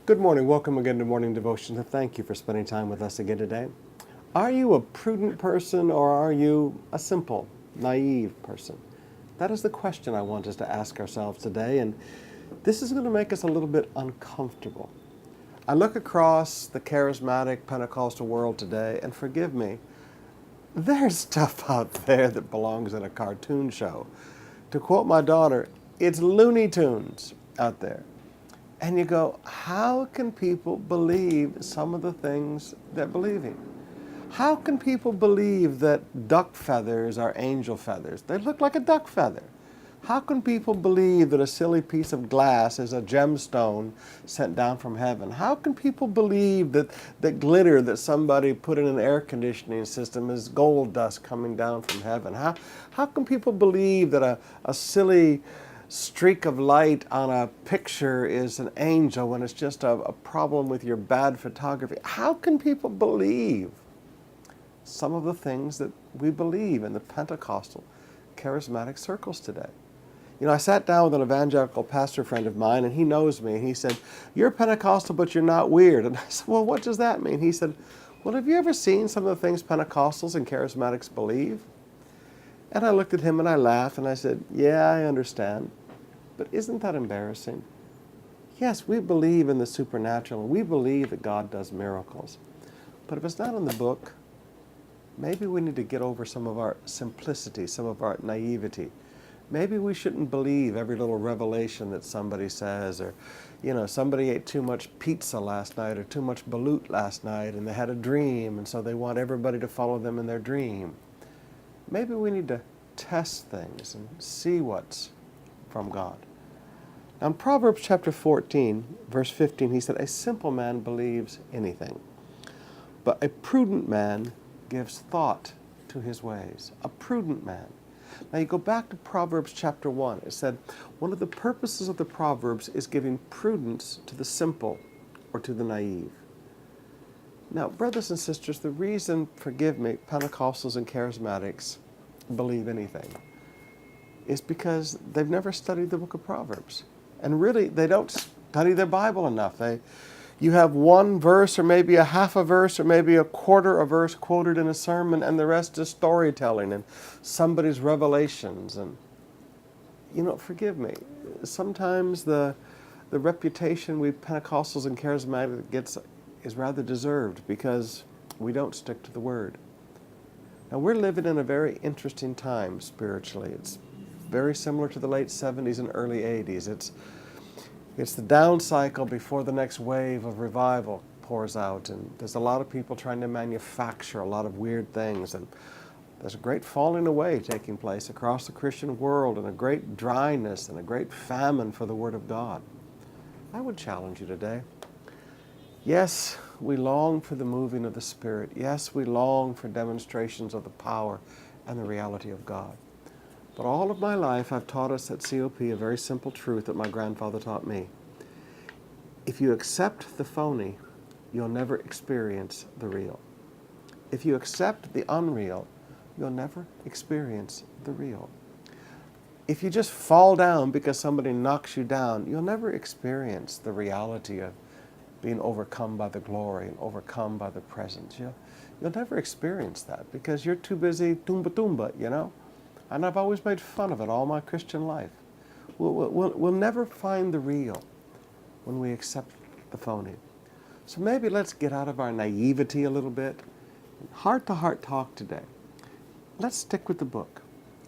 Good morning. Welcome again to Morning Devotions, and thank you for spending time with us again today. Are you a prudent person or are you a simple, naive person? That is the question I want us to ask ourselves today, and this is going to make us a little bit uncomfortable. I look across the charismatic Pentecostal world today, and forgive me, there's stuff out there that belongs in a cartoon show. To quote my daughter, it's Looney Tunes out there. And you go, how can people believe some of the things they're believing? How can people believe that duck feathers are angel feathers? They look like a duck feather. How can people believe that a silly piece of glass is a gemstone sent down from heaven? How can people believe that glitter that somebody put in an air conditioning system is gold dust coming down from heaven? How can people believe that a silly streak of light on a picture is an angel when it's just a problem with your bad photography? How can people believe some of the things that we believe in the Pentecostal charismatic circles today? You know, I sat down with an evangelical pastor friend of mine, and he knows me, and he said, "You're Pentecostal, but you're not weird." And I said, "Well, what does that mean?" He said, "Well, have you ever seen some of the things Pentecostals and charismatics believe?" And I looked at him and I laughed, and I said, "Yeah, I understand. But isn't that embarrassing? Yes, we believe in the supernatural, and we believe that God does miracles. But if it's not in the book, maybe we need to get over some of our simplicity, some of our naivety. Maybe we shouldn't believe every little revelation that somebody says, or, you know, somebody ate too much pizza last night or too much balut last night, and they had a dream, and so they want everybody to follow them in their dream. Maybe we need to test things and see what's from God." Now in Proverbs chapter 14, verse 15, he said, "A simple man believes anything, but a prudent man gives thought to his ways." A prudent man. Now you go back to Proverbs chapter 1. It said, one of the purposes of the Proverbs is giving prudence to the simple or to the naive. Now, brothers and sisters, the reason, forgive me, Pentecostals and charismatics believe anything is because they've never studied the book of Proverbs. And really, they don't study their Bible enough. You have one verse or maybe a half a verse or maybe a quarter a verse quoted in a sermon, and the rest is storytelling and somebody's revelations. And, you know, forgive me, sometimes the reputation we Pentecostals and charismatics gets is rather deserved because we don't stick to the Word. Now, we're living in a very interesting time spiritually. It's very similar to the late 70s and early 80s. It's the down cycle before the next wave of revival pours out, and there's a lot of people trying to manufacture a lot of weird things, and there's a great falling away taking place across the Christian world, and a great dryness and a great famine for the Word of God. I would challenge you today. Yes, we long for the moving of the Spirit. Yes, we long for demonstrations of the power and the reality of God. But all of my life, I've taught us at COP a very simple truth that my grandfather taught me. If you accept the phony, you'll never experience the real. If you accept the unreal, you'll never experience the real. If you just fall down because somebody knocks you down, you'll never experience the reality of being overcome by the glory and overcome by the presence. You'll never experience that because you're too busy tumba, you know? And I've always made fun of it all my Christian life. We'll never find the real when we accept the phony. So maybe let's get out of our naivety a little bit. Heart-to-heart talk today. Let's stick with the book.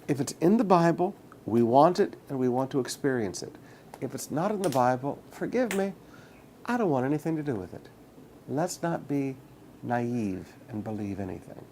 If it's in the Bible, we want it and we want to experience it. If it's not in the Bible, forgive me, I don't want anything to do with it. Let's not be naive and believe anything.